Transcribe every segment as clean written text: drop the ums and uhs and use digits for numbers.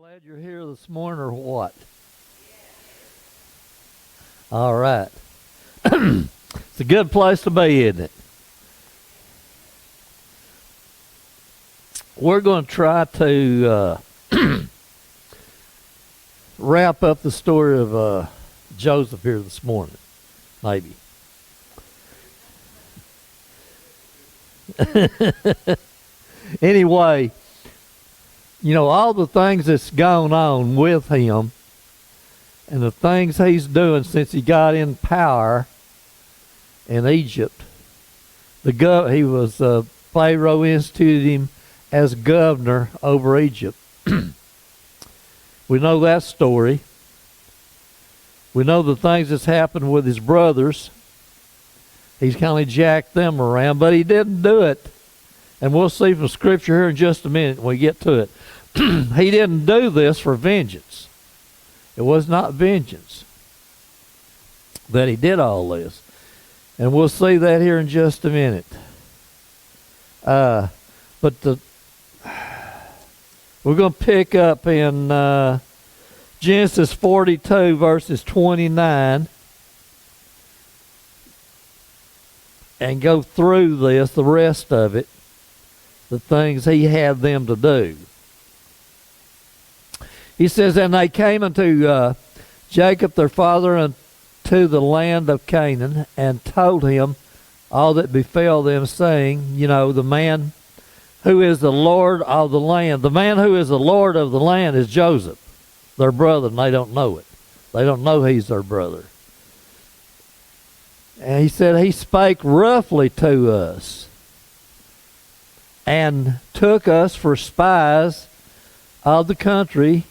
Glad you're here this morning or what? All right. It's a good place to be, isn't it? We're going to try to wrap up the story of Joseph here this morning, maybe. Anyway, you know, all the things that's gone on with him and the things he's doing since he got in power in Egypt. Pharaoh instituted him as governor over Egypt. We know that story. We know the things that's happened with his brothers. He's kind of jacked them around, but he didn't do it. And we'll see from Scripture here in just a minute when we get to it. He didn't do this for vengeance. It was not vengeance that he did all this. And we'll see that here in just a minute. We're going to pick up in Genesis 42, verses 29, and go through this, the rest of it, the things he had them to do. He says, and they came unto Jacob their father unto the land of Canaan, and told him all that befell them, saying, you know, the man who is the Lord of the land. The man who is the Lord of the land is Joseph, their brother, and they don't know it. They don't know he's their brother. And he said, he spake roughly to us, and took us for spies of the country.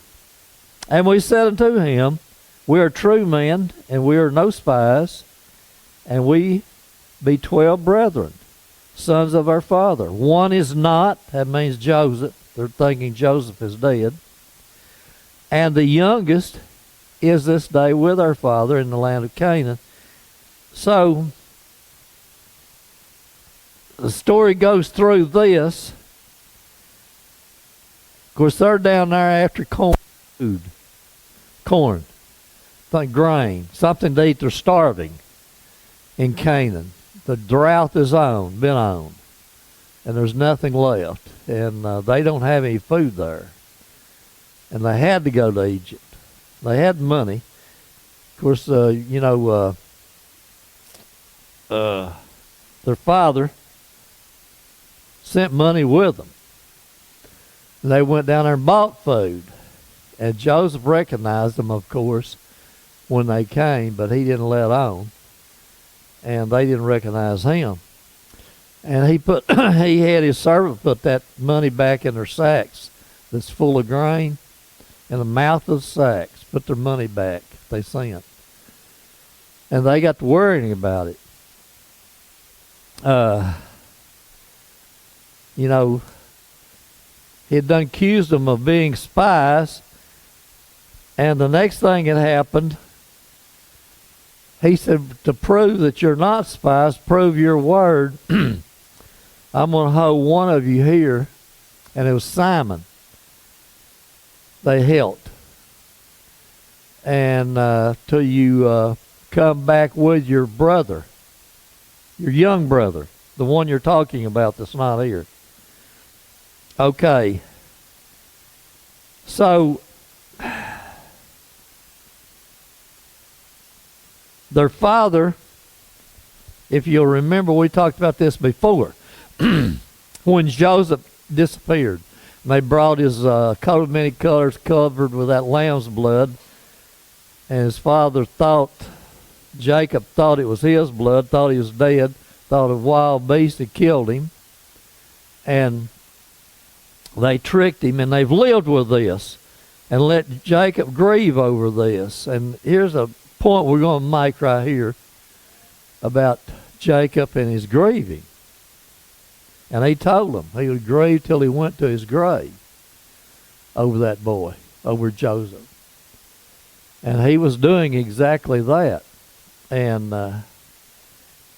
And we said unto him, we are true men, and we are no spies, and we be 12 brethren, sons of our father. One is not, that means Joseph. They're thinking Joseph is dead. And the youngest is this day with our father in the land of Canaan. So, the story goes through this. Of course, they're down there after food. Corn, like grain, something to eat. They're starving in Canaan. The drought is been on, and there's nothing left, and they don't have any food there. And they had to go to Egypt. They had money. Of course, their father sent money with them. And they went down there and bought food. And Joseph recognized them, of course, when they came, but he didn't let on. And they didn't recognize him. And he had his servant put that money back in their sacks that's full of grain, in the mouth of the sacks, put their money back they sent. And they got to worrying about it. He had done accused them of being spies. And the next thing that happened, he said, to prove that you're not spies, prove your word. I'm going to hold one of you here. And it was Simon. They helped. And till you come back with your brother, your young brother, the one you're talking about that's not here. Okay. So, their father, if you'll remember, we talked about this before, when Joseph disappeared, and they brought his coat of many colors covered with that lamb's blood, and his father Jacob thought it was his blood, thought he was dead, thought a wild beast had killed him, and they tricked him, and they've lived with this, and let Jacob grieve over this. And here's a point we're going to make right here about Jacob and his grieving. And he told him he would grieve till he went to his grave over that boy, over Joseph. And he was doing exactly that. And the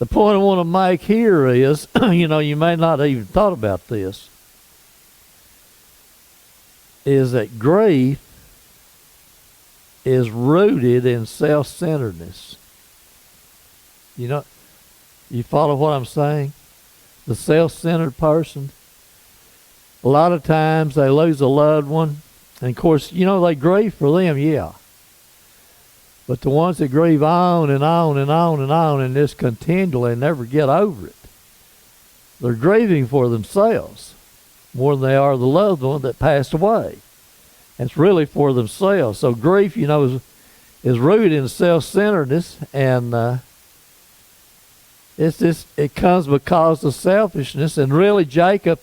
point I want to make here is, you may not have even thought about this, is that grief is rooted in self-centeredness. You follow what I'm saying? The self-centered person, a lot of times they lose a loved one. And of course, they grieve for them, yeah. But the ones that grieve on and on and on and on and this continually and never get over it, they're grieving for themselves more than they are the loved one that passed away. It's really for themselves. So grief, is rooted in self-centeredness, and it comes because of selfishness. And really, Jacob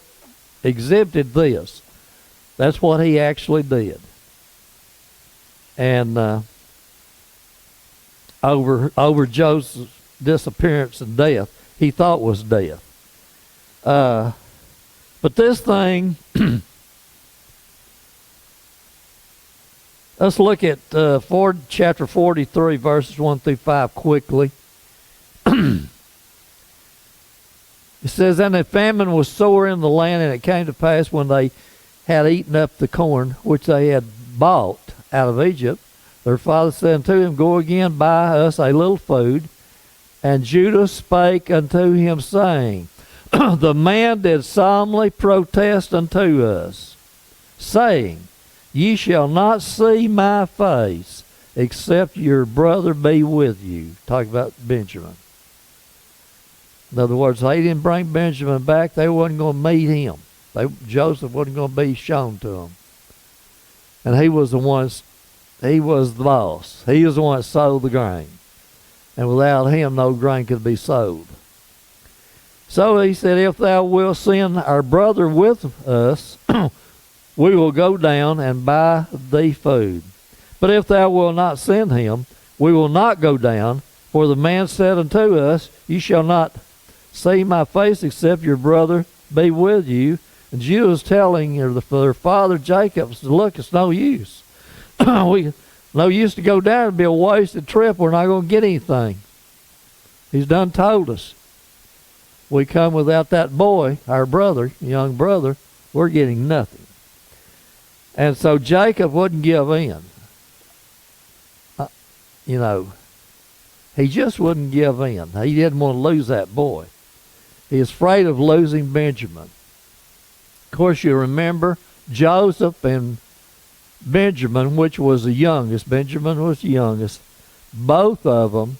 exhibited this. That's what he actually did. And over Joseph's disappearance and death, he thought was death. But this thing, let's look at chapter 43, verses 1 through 5 quickly. It says, "And a famine was sore in the land, and it came to pass when they had eaten up the corn which they had bought out of Egypt, their father said unto him, Go again, buy us a little food. And Judah spake unto him, saying, The man did solemnly protest unto us, saying, Ye shall not see my face, except your brother be with you." Talk about Benjamin. In other words, they didn't bring Benjamin back. They wasn't going to meet him. Joseph wasn't going to be shown to them. And he was the boss. He was the one that sold the grain. And without him, no grain could be sold. So he said, If thou wilt send our brother with us, we will go down and buy thee food. But if thou wilt not send him, we will not go down. For the man said unto us, Ye shall not see my face, except your brother be with you. And Judah was telling their father Jacob, Look, it's no use. No use to go down. It'd be a wasted trip. We're not going to get anything. He's done told us. We come without that boy, our brother, young brother, we're getting nothing. And so Jacob wouldn't give in. He just wouldn't give in. He didn't want to lose that boy. He was afraid of losing Benjamin. Of course, you remember Joseph and Benjamin, which was the youngest. Benjamin was the youngest. Both of them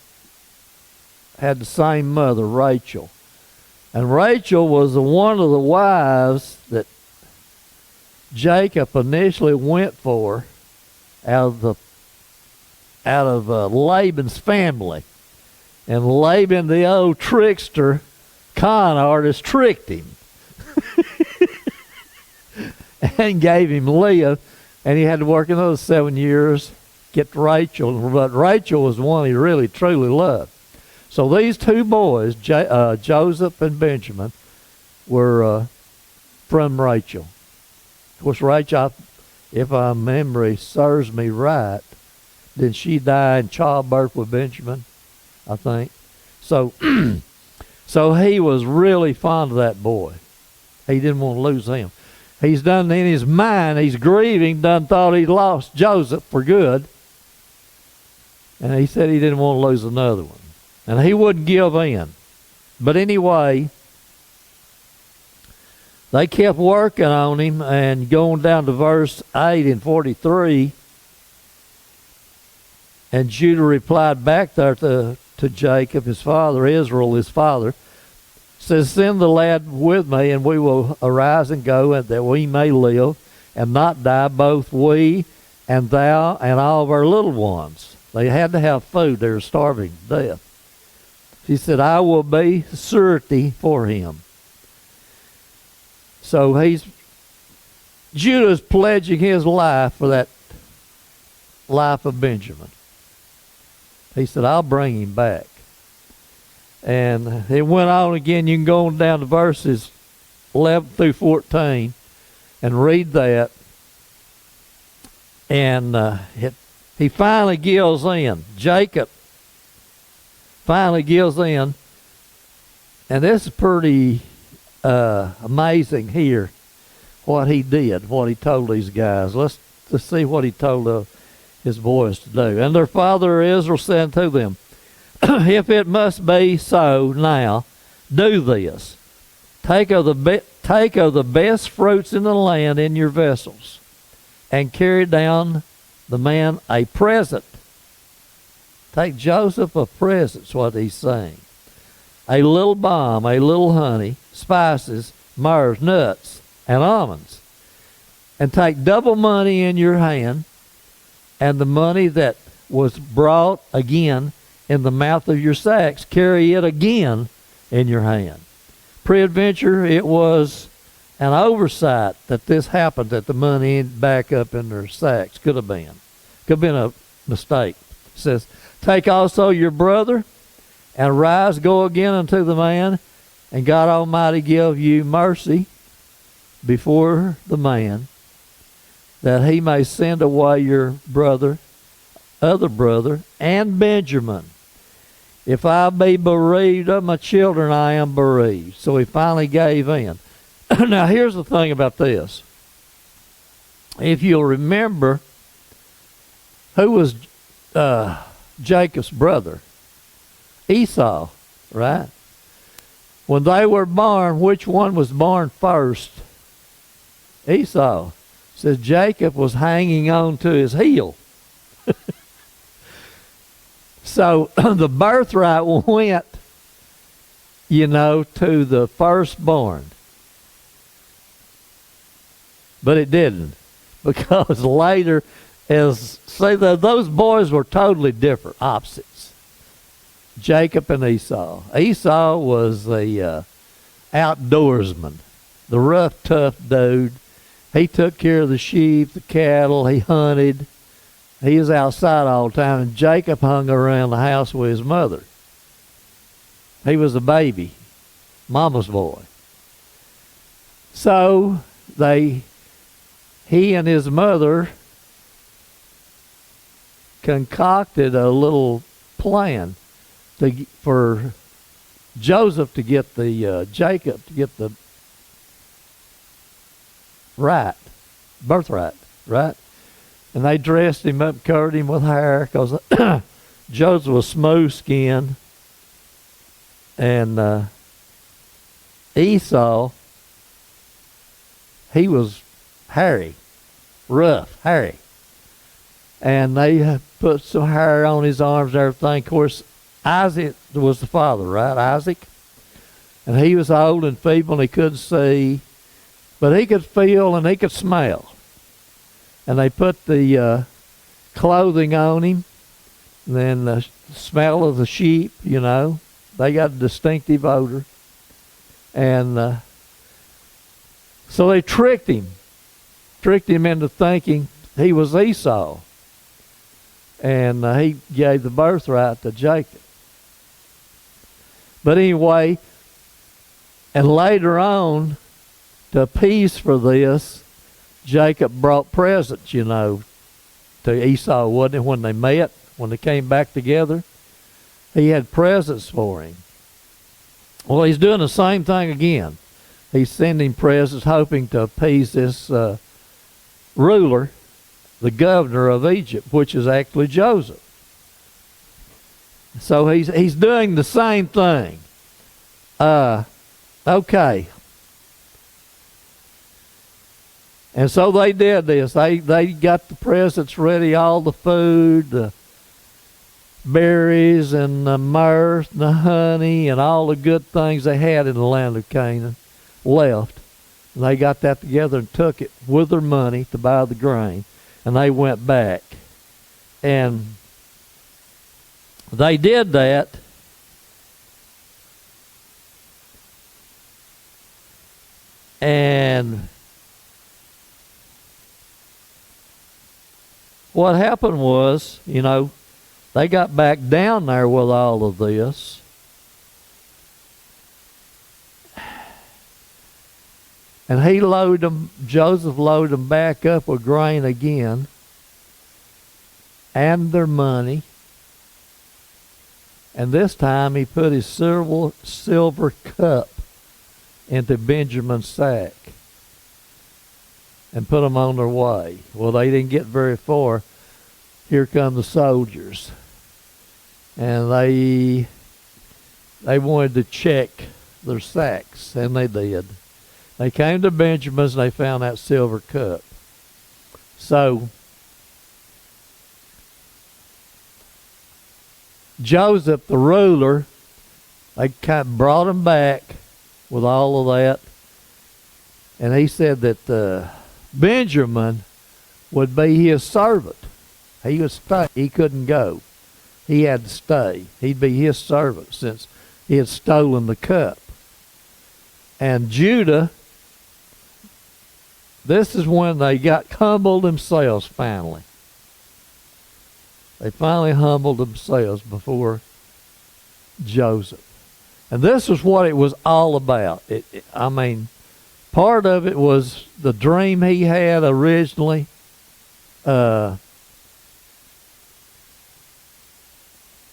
had the same mother, Rachel. And Rachel was one of the wives that Jacob initially went for out of Laban's family. And Laban, the old trickster, con artist, tricked him. And gave him Leah. And he had to work another 7 years, get Rachel. But Rachel was the one he really, truly loved. So these two boys, Joseph and Benjamin, were from Rachel. Of course, Rachel, if my memory serves me right, then she died in childbirth with Benjamin, I think. So, so he was really fond of that boy. He didn't want to lose him. He's done in his mind, he's grieving, done thought he'd lost Joseph for good. And he said he didn't want to lose another one. And he wouldn't give in. But anyway, they kept working on him, and going down to verse 8 in 43, and Judah replied back there to Jacob, his father, Israel, his father, says, Send the lad with me, and we will arise and go, and that we may live and not die, both we and thou and all of our little ones. They had to have food. They were starving to death. He said, I will be surety for him. So Judah's pledging his life for that life of Benjamin. He said, I'll bring him back. And it went on again. You can go on down to verses 11 through 14 and read that. And he finally gives in. Jacob finally gives in. And this is pretty amazing here. what he did, what he told these guys. Let's see what he told his boys to do. And their father Israel said to them, if it must be so now, do this. Take of the best fruits in the land in your vessels, and carry down the man a present. Take Joseph a present, is what he's saying. A little balm, a little honey, spices, myrrh, nuts, and almonds. And take double money in your hand, and the money that was brought again in the mouth of your sacks, carry it again in your hand. Peradventure, it was an oversight that this happened, that the money ended back up in their sacks. Could have been a mistake. It says, take also your brother, and rise, go again unto the man, and God Almighty give you mercy before the man, that he may send away your brother, other brother, and Benjamin. If I be bereaved of my children, I am bereaved. So he finally gave in. Now, here's the thing about this. If you'll remember, who was Jacob's brother? Esau, right? When they were born, which one was born first? Esau. It says Jacob was hanging on to his heel. So the birthright went, to the firstborn. But it didn't. Because later, those boys were totally different, opposites. Jacob and Esau. Esau was the outdoorsman, the rough, tough dude. He took care of the sheep, the cattle, he hunted. He was outside all the time, and Jacob hung around the house with his mother. He was a baby, mama's boy. So he and his mother concocted a little plan for Joseph to get Jacob to get the birthright, right? And they dressed him up, covered him with hair, because Joseph was smooth-skinned. And Esau, he was hairy, rough, hairy. And they put some hair on his arms and everything. Of course, Isaac was the father, right? Isaac. And he was old and feeble and he couldn't see, but he could feel and he could smell. And they put the clothing on him, and then the smell of the sheep, they got a distinctive odor. And so they tricked him into thinking he was Esau. And he gave the birthright to Jacob. But anyway, and later on, to appease for this, Jacob brought presents, to Esau, wasn't it, when they met, when they came back together? He had presents for him. Well, he's doing the same thing again. He's sending presents, hoping to appease this ruler, the governor of Egypt, which is actually Joseph. So he's doing the same thing. Okay. And so they did this. They got the presents ready, all the food, the berries and the myrrh, and the honey, and all the good things they had in the land of Canaan left. And they got that together and took it with their money to buy the grain. And they went back. And they did that. And what happened was, they got back down there with all of this. And Joseph loaded them back up with grain again and their money. And this time he put his silver cup into Benjamin's sack. and put them on their way. Well, they didn't get very far. Here come the soldiers. And they wanted to check their sacks, and they did. They came to Benjamin's, and they found that silver cup. So Joseph, the ruler, they kind of brought him back with all of that. And he said that Benjamin would be his servant. He would stay. He couldn't go. He had to stay. He'd be his servant since he had stolen the cup. And Judah, this is when they got humbled themselves finally. They finally humbled themselves before Joseph. And this is what it was all about. I mean, part of it was the dream he had originally. Of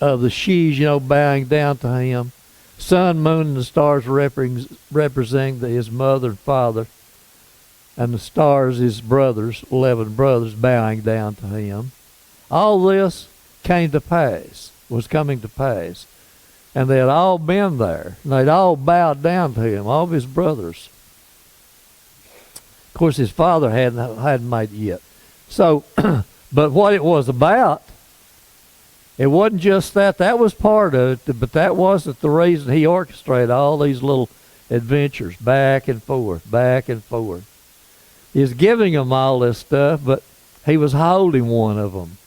the sheaves, bowing down to him. Sun, moon, and the stars representing his mother and father. And the stars, his brothers, 11 brothers, bowing down to him. All this came to pass, was coming to pass. And they had all been there. And they'd all bowed down to him, all of his brothers. Of course, his father hadn't made it yet. So, but what it was about, it wasn't just that. That was part of it, but that wasn't the reason he orchestrated all these little adventures back and forth, back and forth. He was giving them all this stuff, but he was holding one of them.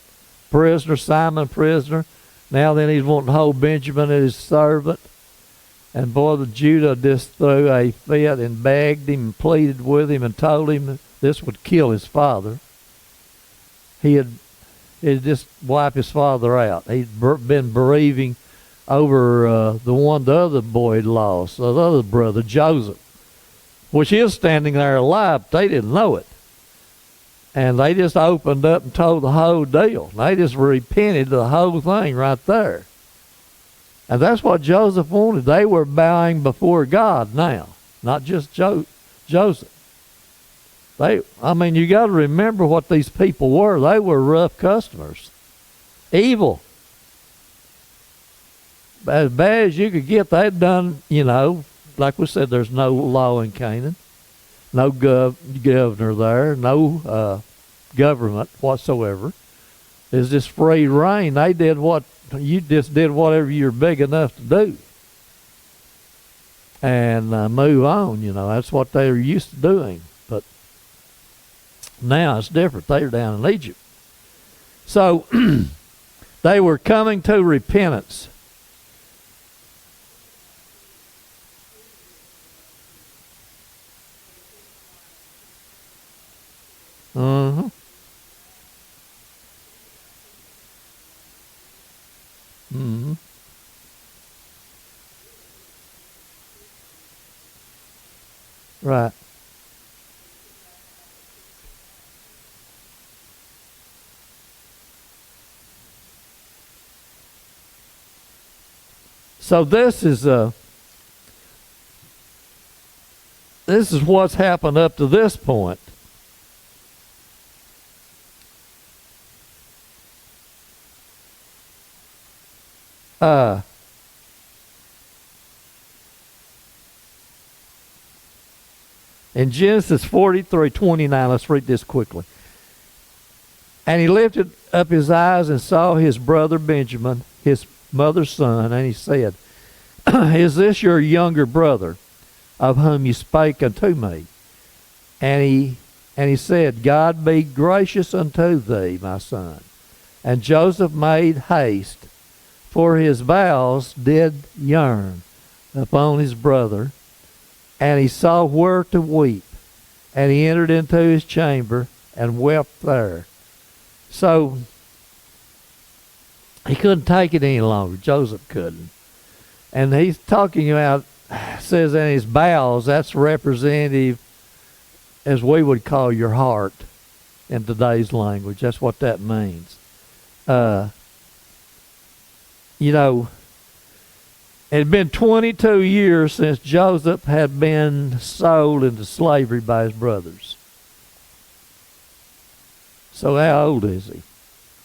Prisoner, Simon, prisoner. Now then he's wanting to hold Benjamin as his servant. And boy, the Judah just threw a fit and begged him and pleaded with him and told him this would kill his father. He'd just wipe his father out. He'd been bereaving over the other boy he'd lost, the other brother, Joseph, which is standing there alive, but they didn't know it. And they just opened up and told the whole deal. They just repented the whole thing right there. And that's what Joseph wanted. They were bowing before God now, not just Joseph. You got to remember what these people were. They were rough customers. Evil. As bad as you could get. They'd done, like we said, there's no law in Canaan. No governor there. No government whatsoever. It's just free reign. They did you just did whatever you're big enough to do. And move on, That's what they were used to doing. But now it's different. They're down in Egypt. So they were coming to repentance. Mm-hmm. Mm-hmm. Right. So this is what's happened up to this point. In Genesis 43:29, let's read this quickly. And he lifted up his eyes and saw his brother Benjamin, his mother's son, and he said, Is this your younger brother, of whom you spake unto me? And he said, God be gracious unto thee, my son. And Joseph made haste, for his bowels did yearn upon his brother, and he saw where to weep. And he entered into his chamber and wept there. So he couldn't take it any longer. Joseph couldn't. And he's talking about, says in his bowels, that's representative, as we would call your heart in today's language. That's what that means. It had been 22 years since Joseph had been sold into slavery by his brothers. So how old is he?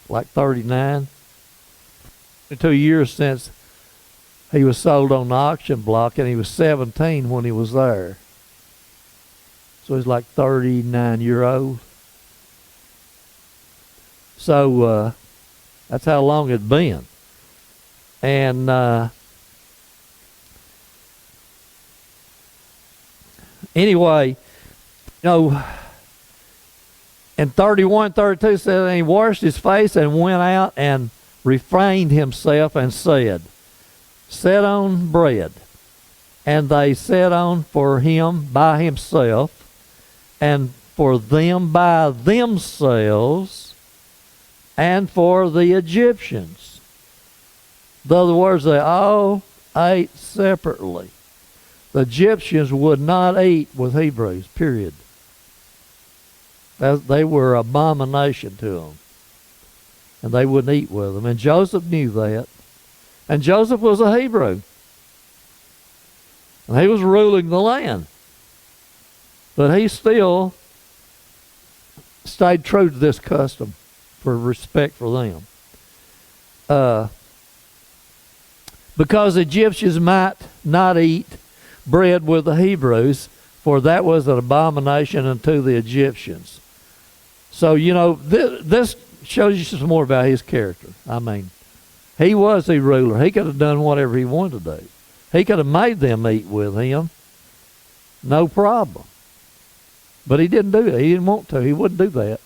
Like 39? 2 years since he was sold on the auction block, and he was 17 when he was there. So he's like 39-year-old. So that's how long it'd been. And anyway, in 31, 32 said, and he washed his face and went out and refrained himself and said, set on bread. And they set on for him by himself, and for them by themselves, and for the Egyptians. In other words, they all ate separately. The Egyptians would not eat with Hebrews, period. They were abomination to them. And they wouldn't eat with them. And Joseph knew that. And Joseph was a Hebrew. And he was ruling the land. But he still stayed true to this custom for respect for them. Because Egyptians might not eat bread with the Hebrews, for that was an abomination unto the Egyptians. So, this shows you some more about his character. I mean, he was a ruler. He could have done whatever he wanted to do. He could have made them eat with him. No problem. But he didn't do it. He didn't want to. He wouldn't do that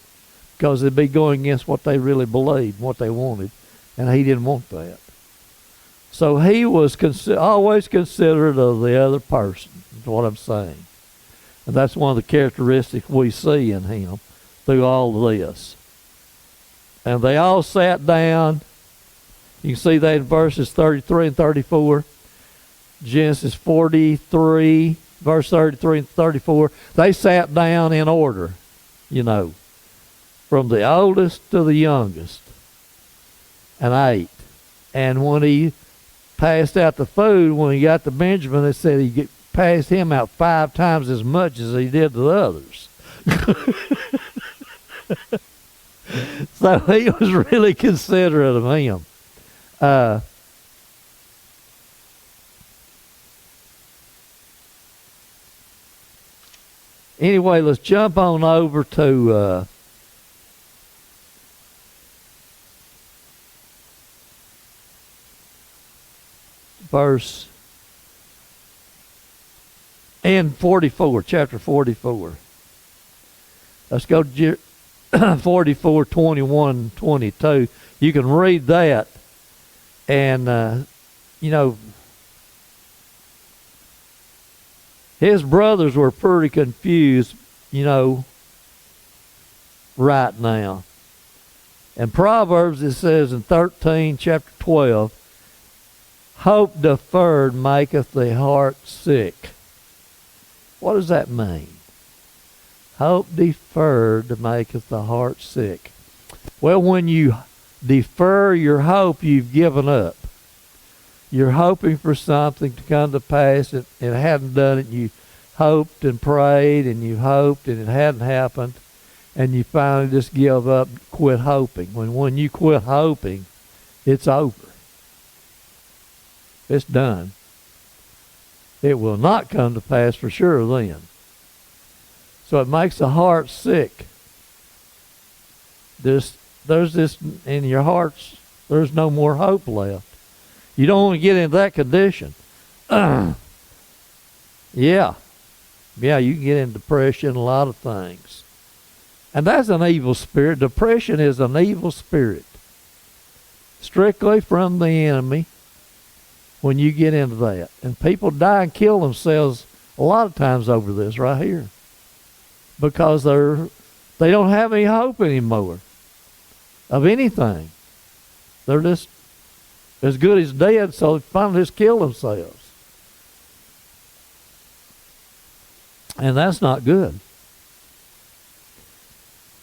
because it'd be going against what they really believed, what they wanted, and he didn't want that. So he was always considerate of the other person, is what I'm saying. And that's one of the characteristics we see in him through all of this. And they all sat down. You can see that in verses 33 and 34. Genesis 43, verse 33 and 34. They sat down in order, from the oldest to the youngest, and ate. And when he passed out the food, when he got to Benjamin, they said he passed him out 5 times as much as he did to the others. So he was really considerate of him. Anyway, let's jump on over to verse in 44, chapter 44. Let's go to 44, 21, 22. You can read that, and his brothers were pretty confused, right now. In Proverbs, it says in 13, chapter 12, hope deferred maketh the heart sick. What does that mean? Hope deferred maketh the heart sick. Well, when you defer your hope, you've given up. You're hoping for something to come to pass, and it hadn't done it. You hoped and prayed, and you hoped, and it hadn't happened, and you finally just give up, quit hoping. When you quit hoping, it's over. It's done. It will not come to pass for sure then. So it makes the heart sick. There's this in your hearts, there's no more hope left. You don't want to get into that condition. Yeah, you can get in depression, a lot of things. And that's an evil spirit. Depression is an evil spirit. Strictly from the enemy when you get into that. And people die and kill themselves a lot of times over this right here. Because they don't have any hope anymore of anything. They're just as good as dead, so they finally just kill themselves. And that's not good.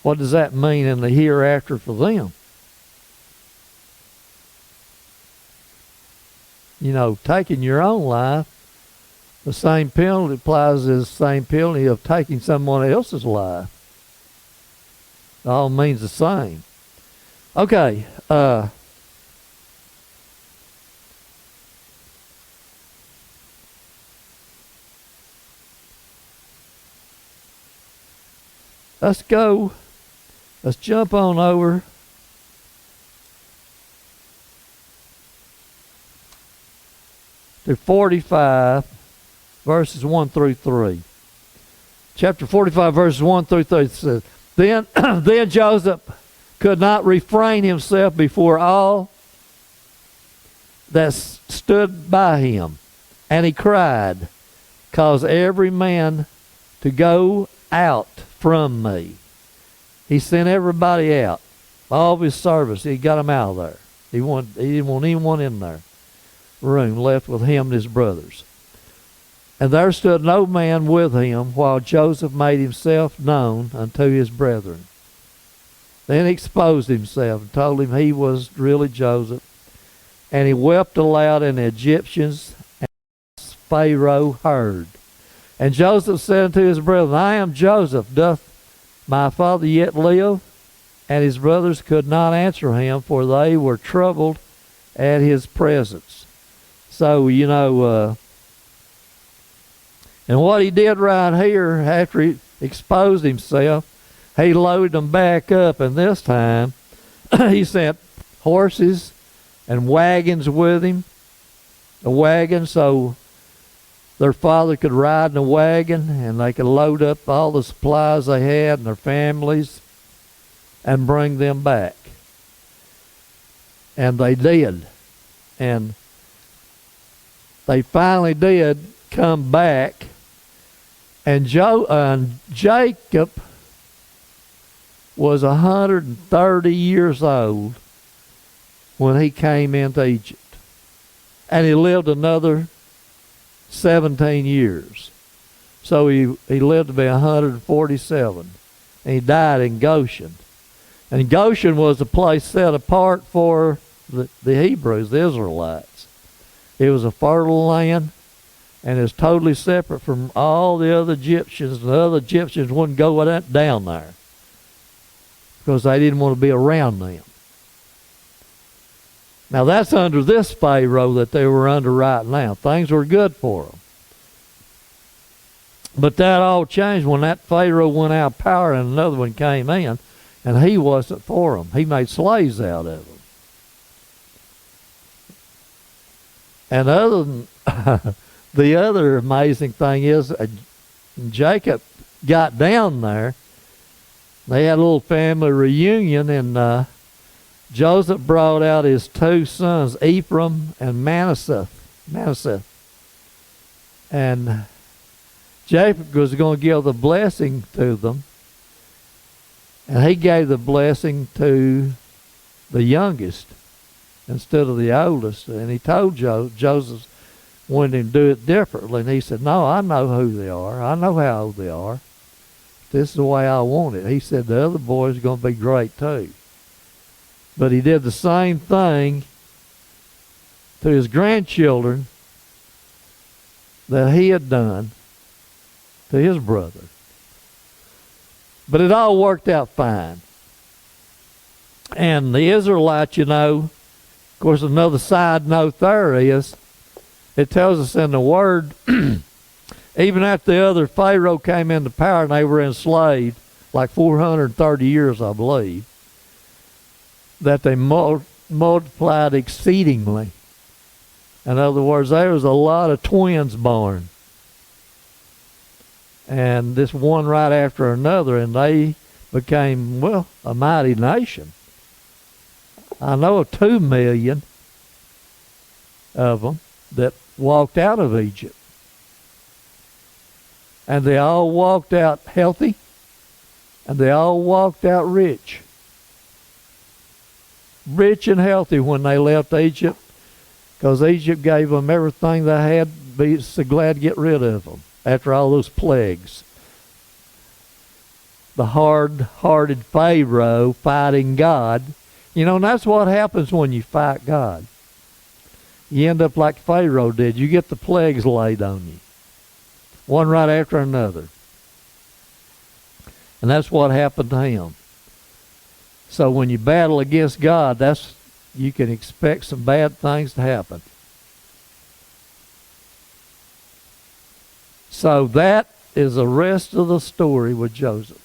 What does that mean in the hereafter for them? Taking your own life, the same penalty applies as the same penalty of taking someone else's life. It all means the same. Okay. Let's go. Let's jump on over to 45, verses 1 through 3. Chapter 45, verses 1 through 3 says, Then Joseph could not refrain himself before all that stood by him, and he cried, Cause every man to go out from me. He sent everybody out, all of his servants. He got them out of there. He didn't want anyone in there room left with him and his brothers. And there stood no man with him while Joseph made himself known unto his brethren. Then he exposed himself and told him he was really Joseph. And he wept aloud, and the Egyptians and Pharaoh heard. And Joseph said unto his brethren, I am Joseph. Doth my father yet live? And his brothers could not answer him, for they were troubled at his presence. So, and what he did right here, after he exposed himself, he loaded them back up, and this time he sent horses and wagons with him. A wagon so their father could ride in a wagon, and they could load up all the supplies they had and their families and bring them back. And they did. And they finally did come back. And Jacob was 130 years old when he came into Egypt. And he lived another 17 years. So he lived to be 147. And he died in Goshen. And Goshen was a place set apart for the Hebrews, the Israelites. It was a fertile land, and it was totally separate from all the other Egyptians. The other Egyptians wouldn't go down there because they didn't want to be around them. Now that's under this Pharaoh that they were under right now. Things were good for them. But that all changed when that Pharaoh went out of power and another one came in, and he wasn't for them. He made slaves out of them. And the other amazing thing is Jacob got down there. They had a little family reunion, and Joseph brought out his two sons, Ephraim and Manasseh. And Jacob was going to give the blessing to them. And he gave the blessing to the youngest instead of the oldest. And he told Joseph wanted him to do it differently. And he said, no, I know who they are. I know how old they are. This is the way I want it. He said the other boys are going to be great too. But he did the same thing to his grandchildren that he had done to his brother. But it all worked out fine. And the Israelites, of course, another side note there is, it tells us in the Word, even after the other Pharaoh came into power and they were enslaved, like 430 years, I believe, that they multiplied exceedingly. In other words, there was a lot of twins born. And this one right after another, and they became, well, a mighty nation. I know of 2 million of them that walked out of Egypt. And they all walked out healthy, and they all walked out rich. Rich and healthy when they left Egypt, because Egypt gave them everything they had, be so glad to get rid of them after all those plagues. The hard-hearted Pharaoh fighting God. And that's what happens when you fight God. You end up like Pharaoh did. You get the plagues laid on you, one right after another. And that's what happened to him. So when you battle against God, you can expect some bad things to happen. So that is the rest of the story with Joseph.